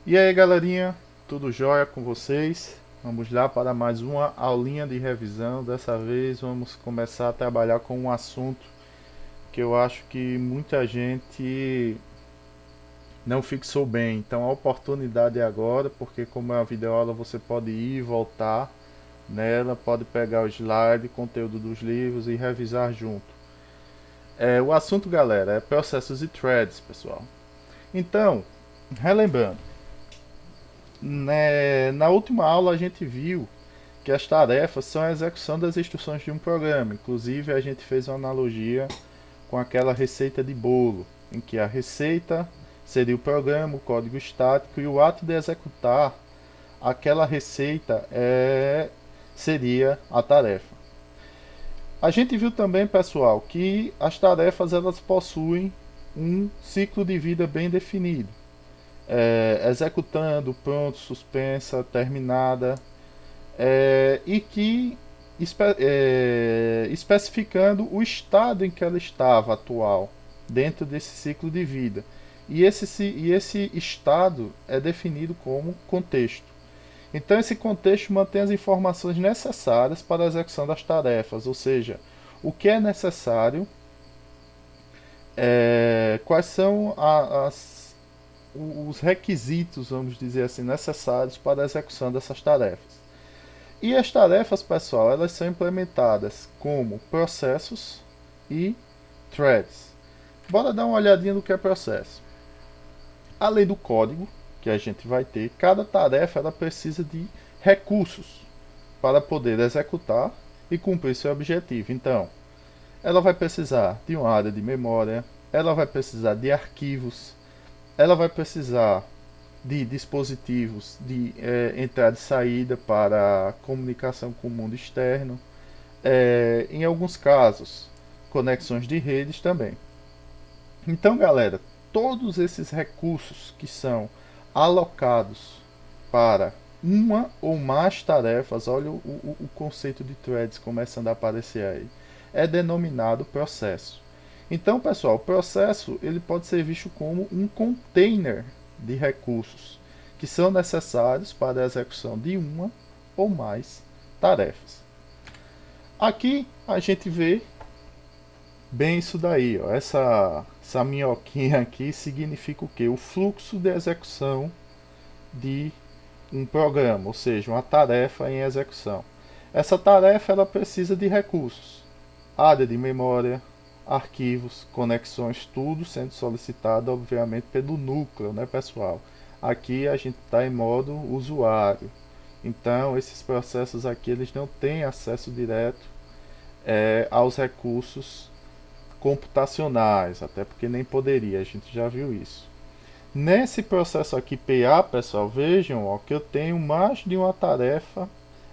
E aí, galerinha, tudo jóia com vocês? Vamos lá para mais uma aulinha de revisão. Dessa vez vamos começar a trabalhar com um assunto que eu acho que muita gente não fixou bem. Então a oportunidade é agora, porque como é uma videoaula você pode ir e voltar nela, pode pegar o slide, conteúdo dos livros e revisar junto. O assunto, galera, é processos e threads, pessoal. Então, relembrando, né, na última aula a gente viu que as tarefas são a execução das instruções de um programa. Inclusive a gente fez uma analogia com aquela receita de bolo, em que a receita seria o programa, o código estático, e o ato de executar aquela receita seria a tarefa. A gente viu também, pessoal, que as tarefas elas possuem um ciclo de vida bem definido. Executando, pronto, suspensa, terminada, e que especificando o estado em que ela estava atual dentro desse ciclo de vida. E esse estado é definido como contexto. Então esse contexto mantém as informações necessárias para a execução das tarefas, ou seja, o que é necessário, quais são os requisitos, vamos dizer assim, necessários para a execução dessas tarefas. E as tarefas, pessoal, elas são implementadas como processos e threads. Bora dar uma olhadinha no que é processo. Além do código que a gente vai ter, cada tarefa ela precisa de recursos para poder executar e cumprir seu objetivo. Então, ela vai precisar de uma área de memória, ela vai precisar de arquivos, ela vai precisar de dispositivos de entrada e saída para comunicação com o mundo externo, em alguns casos, conexões de redes também. Então, galera, todos esses recursos que são alocados para uma ou mais tarefas, olha o conceito de threads começando a aparecer aí, é denominado processo. Então, pessoal, o processo ele pode ser visto como um container de recursos que são necessários para a execução de uma ou mais tarefas. Aqui a gente vê bem isso daí, ó. Essa minhoquinha aqui significa o que? O fluxo de execução de um programa, ou seja, uma tarefa em execução. Essa tarefa ela precisa de recursos, área de memória, arquivos, conexões, tudo sendo solicitado, obviamente, pelo núcleo, né, pessoal? Aqui a gente está em modo usuário. Então, esses processos aqui eles não têm acesso direto aos recursos computacionais, até porque nem poderia, a gente já viu isso. Nesse processo aqui PA, pessoal, vejam ó, que eu tenho mais de uma tarefa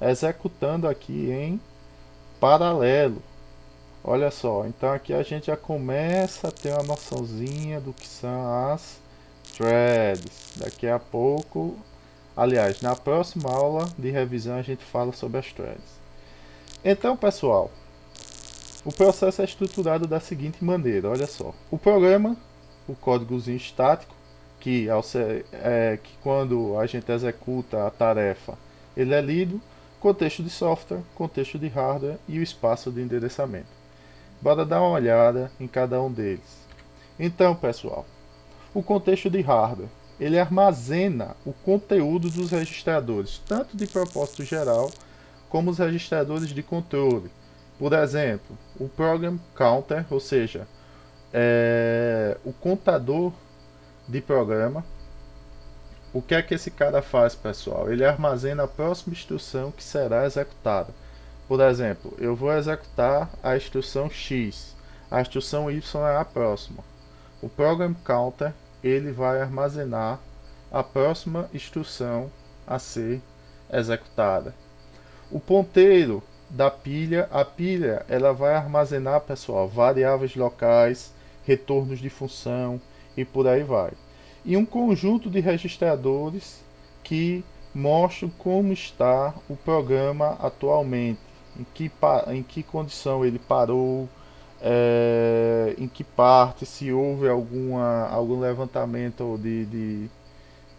executando aqui em paralelo. Olha só, então aqui a gente já começa a ter uma noçãozinha do que são as threads. Daqui a pouco, aliás, na próxima aula de revisão a gente fala sobre as threads. Então, pessoal, o processo é estruturado da seguinte maneira, olha só. O programa, o códigozinho estático, que quando a gente executa a tarefa, ele é lido, contexto de software, contexto de hardware e o espaço de endereçamento. Bora dar uma olhada em cada um deles. Então, pessoal, o contexto de hardware, ele armazena o conteúdo dos registradores, tanto de propósito geral, como os registradores de controle. Por exemplo, o Program Counter, ou seja, o contador de programa. O que é que esse cara faz, pessoal? Ele armazena a próxima instrução que será executada. Por exemplo, eu vou executar a instrução X, a instrução Y é a próxima. O Program Counter ele vai armazenar a próxima instrução a ser executada. O ponteiro da pilha, a pilha ela vai armazenar, pessoal, variáveis locais, retornos de função e por aí vai. E um conjunto de registradores que mostram como está o programa atualmente, em que condição ele parou, em que parte, se houve algum levantamento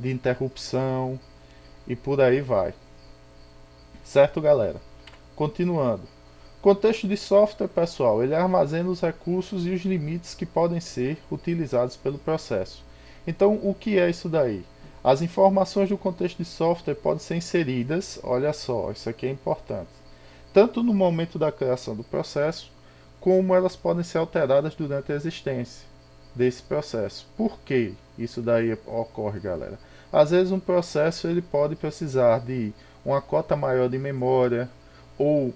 de interrupção e por aí vai. Certo, galera? Continuando. Contexto de software, pessoal, ele armazena os recursos e os limites que podem ser utilizados pelo processo. Então, o que é isso daí? As informações do contexto de software podem ser inseridas, olha só, isso aqui é importante, tanto no momento da criação do processo, como elas podem ser alteradas durante a existência desse processo. Por que isso daí ocorre, galera? Às vezes um processo ele pode precisar de uma cota maior de memória ou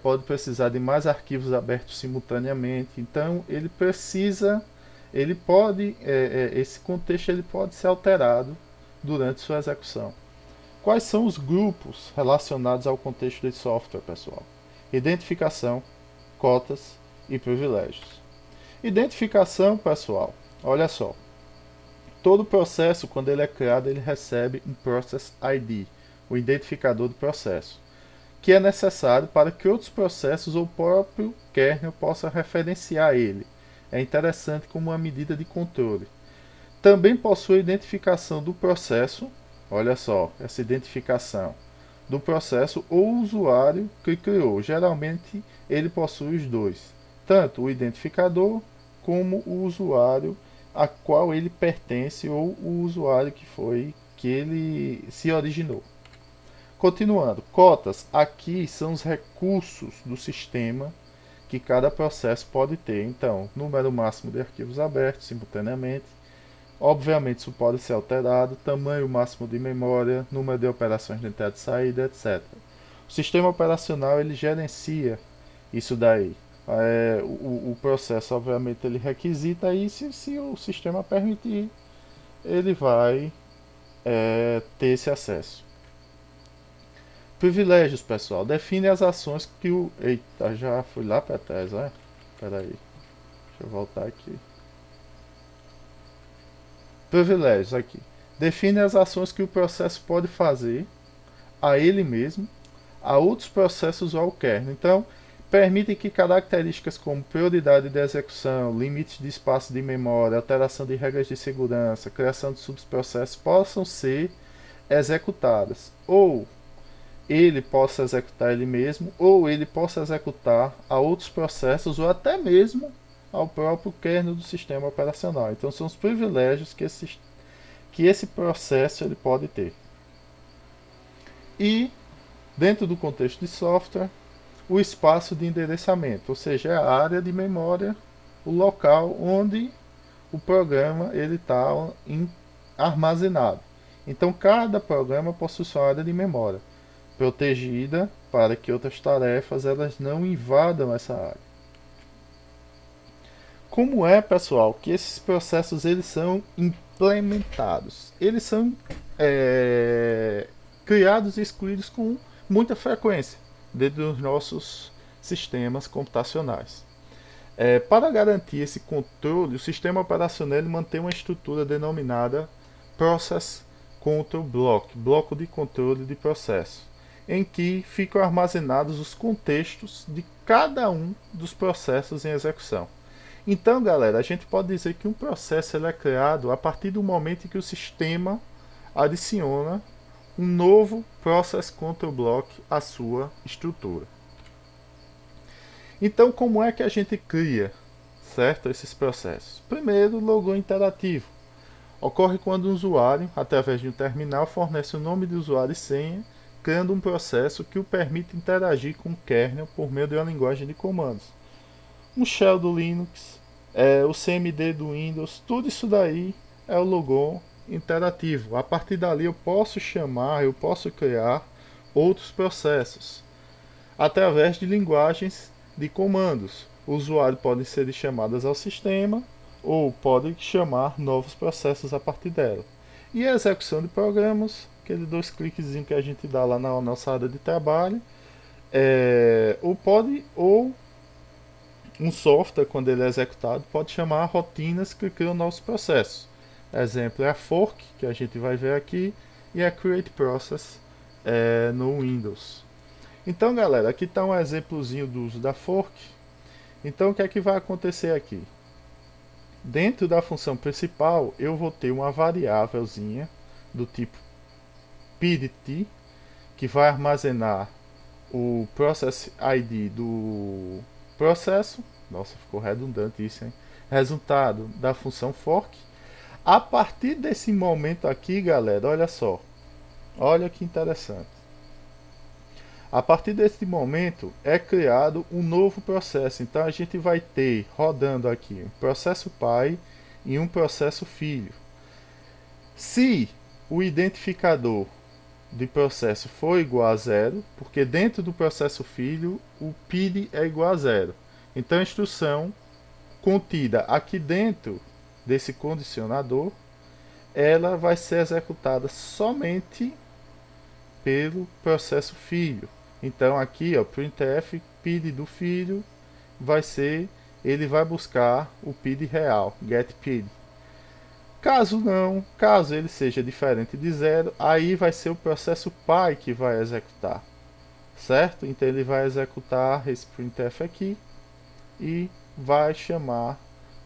pode precisar de mais arquivos abertos simultaneamente. Então ele pode, esse contexto ele pode ser alterado durante sua execução. Quais são os grupos relacionados ao contexto de software, pessoal? Identificação, cotas e privilégios. Identificação, pessoal, olha só. Todo processo, quando ele é criado, ele recebe um Process ID, o identificador do processo, que é necessário para que outros processos ou o próprio kernel possa referenciar ele. É interessante como uma medida de controle. Também possui a identificação do processo, olha só, essa identificação do processo ou usuário que criou. Geralmente ele possui os dois, tanto o identificador como o usuário a qual ele pertence ou o usuário que ele se originou. Continuando, cotas aqui são os recursos do sistema que cada processo pode ter. Então, número máximo de arquivos abertos simultaneamente. Obviamente isso pode ser alterado, tamanho máximo de memória, número de operações de entrada e saída, etc. O sistema operacional ele gerencia isso daí. O processo obviamente ele requisita isso, se o sistema permitir, ele vai ter esse acesso. Privilégios, pessoal, define as ações que o... Eita, já fui lá para trás, né? Espera aí, deixa eu voltar aqui. Privilégios aqui. Define as ações que o processo pode fazer a ele mesmo, a outros processos ou ao kernel. Então, permite que características como prioridade de execução, limites de espaço de memória, alteração de regras de segurança, criação de subprocessos possam ser executadas. Ou ele possa executar ele mesmo, ou ele possa executar a outros processos, ou até mesmo ao próprio kernel do sistema operacional. Então são os privilégios que esse processo ele pode ter. E, dentro do contexto de software, o espaço de endereçamento, ou seja, é a área de memória, o local onde o programa está armazenado. Então cada programa possui sua área de memória, protegida para que outras tarefas elas não invadam essa área. Como é, pessoal, que esses processos eles são implementados? Eles são criados e excluídos com muita frequência dentro dos nossos sistemas computacionais. Para garantir esse controle, o sistema operacional mantém uma estrutura denominada Process Control Block, bloco de controle de processo, em que ficam armazenados os contextos de cada um dos processos em execução. Então, galera, a gente pode dizer que um processo ele é criado a partir do momento em que o sistema adiciona um novo Process Control Block à sua estrutura. Então, como é que a gente cria, certo, esses processos? Primeiro, o logon interativo. Ocorre quando um usuário, através de um terminal, fornece o nome de usuário e senha, criando um processo que o permite interagir com o kernel por meio de uma linguagem de comandos. Um shell do Linux, o CMD do Windows, tudo isso daí é o logon interativo. A partir dali eu posso criar outros processos através de linguagens de comandos. O usuário pode ser chamadas ao sistema ou pode chamar novos processos a partir dela. E a execução de programas, aquele 2 cliques que a gente dá lá na nossa área de trabalho, ou um software, quando ele é executado, pode chamar rotinas que criam novos processos. Exemplo é a fork, que a gente vai ver aqui, e a create process no Windows. Então, galera, aqui está um exemplozinho do uso da fork. Então, o que é que vai acontecer aqui? Dentro da função principal, eu vou ter uma variávelzinha do tipo PDT, que vai armazenar o Process ID do processo. Nossa, ficou redundante isso, hein? Resultado da função fork. A partir desse momento aqui, galera, olha só. Olha que interessante. A partir desse momento é criado um novo processo. Então a gente vai ter rodando aqui um processo pai e um processo filho. Se o identificador de processo for igual a zero, porque dentro do processo filho o PID é igual a zero. Então a instrução contida aqui dentro desse condicionador, ela vai ser executada somente pelo processo filho. Então aqui, ó, printf PID do filho vai ser, ele vai buscar o PID real, get PID. Caso não, caso ele seja diferente de zero, aí vai ser o processo pai que vai executar, certo? Então ele vai executar esse printf aqui e vai chamar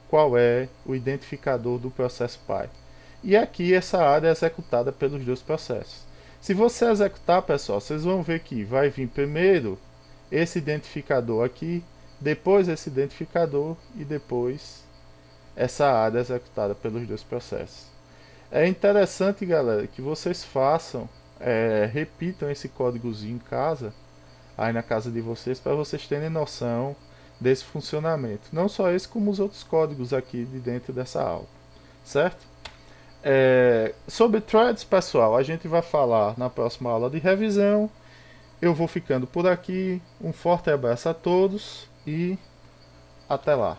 qual é o identificador do processo pai. E aqui essa área é executada pelos dois processos. Se você executar, pessoal, vocês vão ver que vai vir primeiro esse identificador aqui, depois esse identificador e depois essa área executada pelos dois processos. É interessante, galera, que vocês façam, repitam esse códigozinho em casa, aí na casa de vocês, para vocês terem noção desse funcionamento. Não só esse, como os outros códigos aqui de dentro dessa aula, certo? Sobre threads, pessoal, a gente vai falar na próxima aula de revisão. Eu vou ficando por aqui. Um forte abraço a todos e até lá.